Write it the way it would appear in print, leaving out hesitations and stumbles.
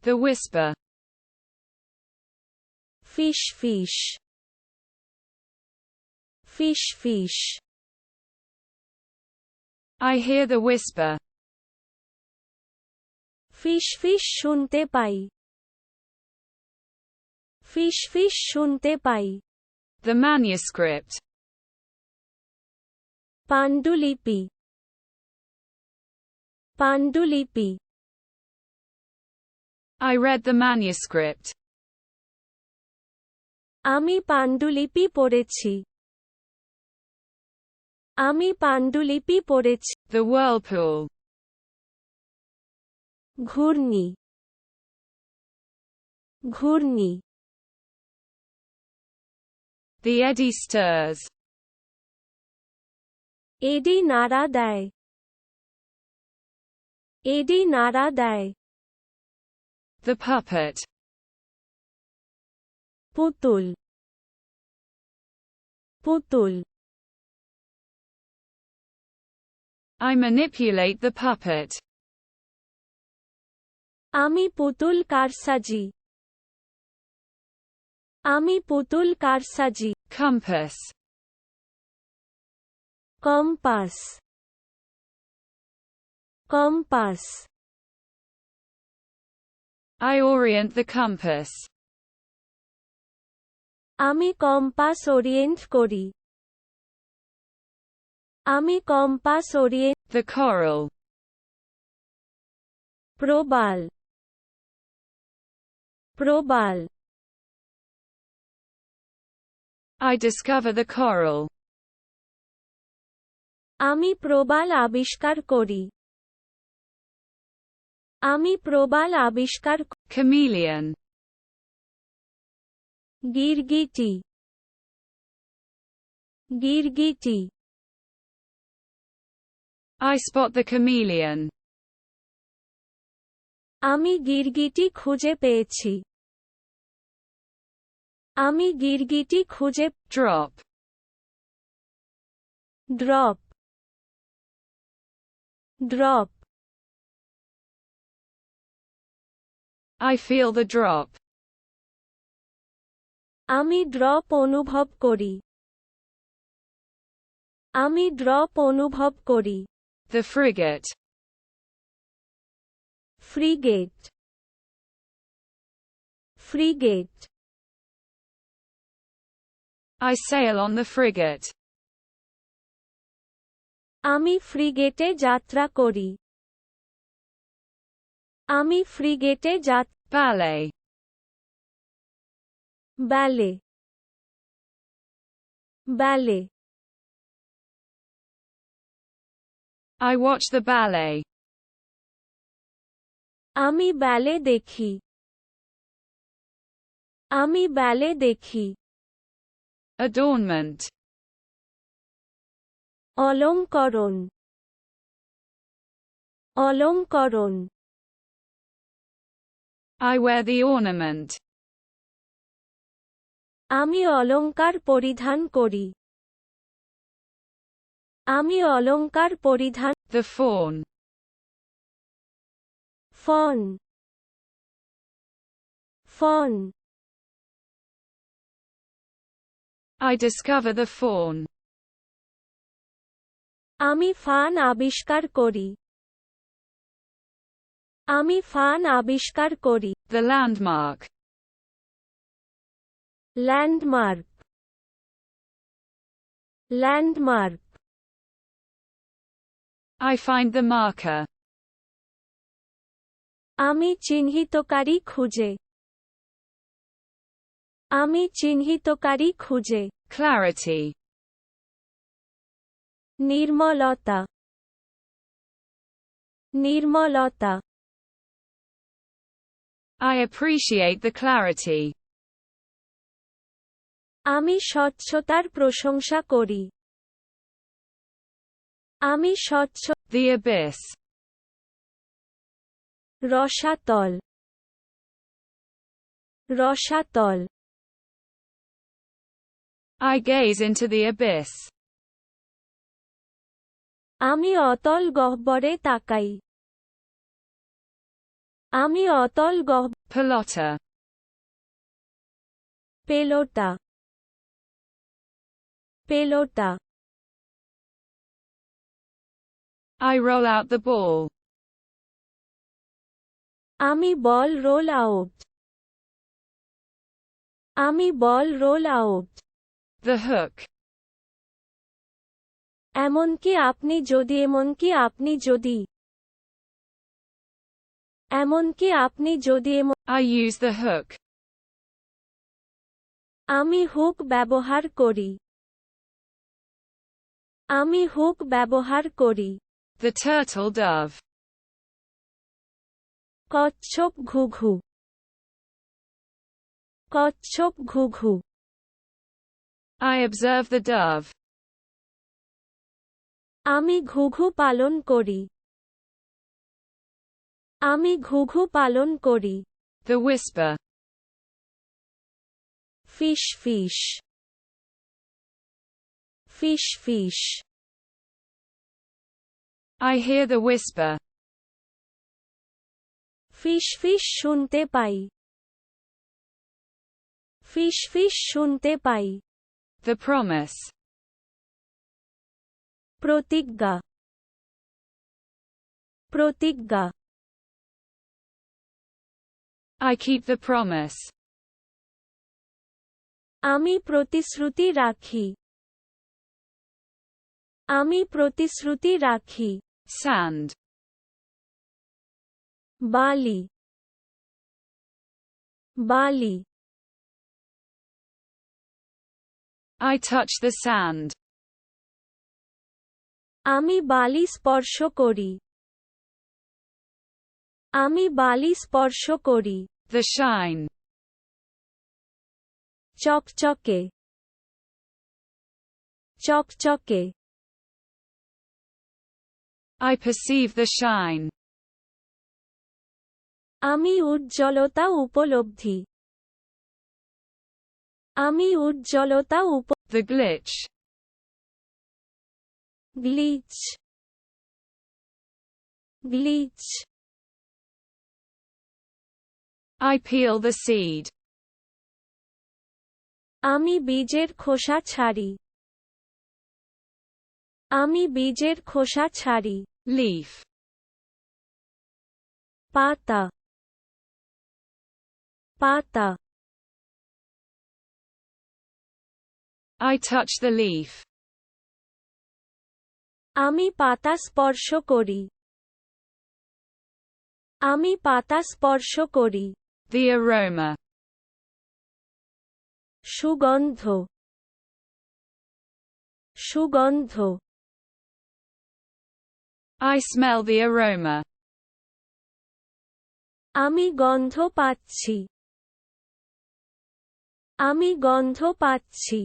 The whisper. Fish fish. Fish fish. I hear the whisper. Fish fish শুনতে পাই। Fish fish শুনতে পাই। The manuscript. পাণ্ডুলিপি। পাণ্ডুলিপি। I read the manuscript. আমি পাণ্ডুলিপি পড়েছি। আমি পাণ্ডুলিপি পড়েছি। The whirlpool. ঘূর্ণি। ঘূর্ণি। The eddy stirs. এডি নাড়া দেয়। এডি নাড়া দেয়। The puppet. পুতুল। পুতুল। I manipulate the puppet. আমি পুতুল কারসাজি। আমি পুতুল কারসাজি। Compass. Compass. Compass. I orient the compass. আমি কম্পাস ওরিয়েন্ট করি। আমি কম্পাস ওরিয়েন্ট। The coral. প্রবাল। প্রবাল। I discover the coral. আমি প্রবাল আবিষ্কার করি। আমি প্রবাল আবিষ্কার। Chameleon. গিরগিটি। গিরগিটি। I spot the chameleon. আমি গিরগিটি খুঁজে পেয়েছি। আমি গিরগিটি খুঁজে। Drop. Drop. Drop. I feel the drop. আমি ড্রপ অনুভব করি। আমি ড্রপ অনুভব করি। The frigate. Frigate. Frigate. I sail on the frigate. আমি ফ্রিগেটে যাত্রা করি। আমি ফ্রিগেটে Ballet. ব্যালে। ব্যালে। I watch the ballet. আমি ব্যালে দেখি। আমি ব্যালে দেখি। Adornment. অলংকরণ। অলংকরণ। I wear the ornament. আমি অলংকার পরিধান করি। আমি অলংকার পরিধান। The fawn. Fawn. Fawn. I discover the fawn. আমি ফান আবিষ্কার করি। আমি ফান আবিষ্কার করি। The landmark. Landmark. Landmark. I find the marker. আমি চিহ্নিতকারী খুঁজে। আমি চিহ্নিতকারী খুঁজে। Clarity. নির্মলতা। নির্মলতা। I appreciate the clarity. আমি স্বচ্ছতার প্রশংসা করি। আমি স্বচ্ছ। The abyss. রসাতল। রসাতল। I gaze into the abyss. আমি অতল গহ্বরে তাকাই। আমি অতল Pelota. পেলোটা পেলোটা I roll out the ball. আমি বল রোল আউট আমি বল রোল আউট The hook. এমনকি আপনি যদি এমনকি আপনি যদি I use the hook. আমি হুক ব্যবহার করি আমি হুক ব্যবহার করি The turtle dove. কচ্ছপ ঘুঘু কচ্ছপ ঘুঘু I observe the dove. আমি ঘুঘু পালন করি আমি ঘুঘু পালন করি The whisper. Fish fish fish fish I hear the whisper. Fish fish শুনতে পাই ফিশ ফিশ শুনতে পাই The promise. প্রতিজ্ঞা প্রতিজ্ঞা I keep the promise. আমি প্রতিশ্রুতি রাখি আমি প্রতিশ্রুতি রাখি Sand. বালি বালি I touch the sand. আমি বালি স্পর্শ করি আমি বালি স্পর্শ করি The shine. চকচকে চকচকে I perceive the shine. আমি উজ্জ্বলতা উপলব্ধি আমি উজ্জ্বলতা The glitch. Glitch glitch I peel the seed. আমি বীজের খোসা ছাড়ি আমি বীজের খোসা ছাড়ি Leaf. পাতা পাতা I touch the leaf. আমি পাতা স্পর্শ করি আমি পাতা স্পর্শ করি The aroma. সুগন্ধ সুগন্ধ I smell the aroma. আমি গন্ধ পাচ্ছি আমি গন্ধ পাচ্ছি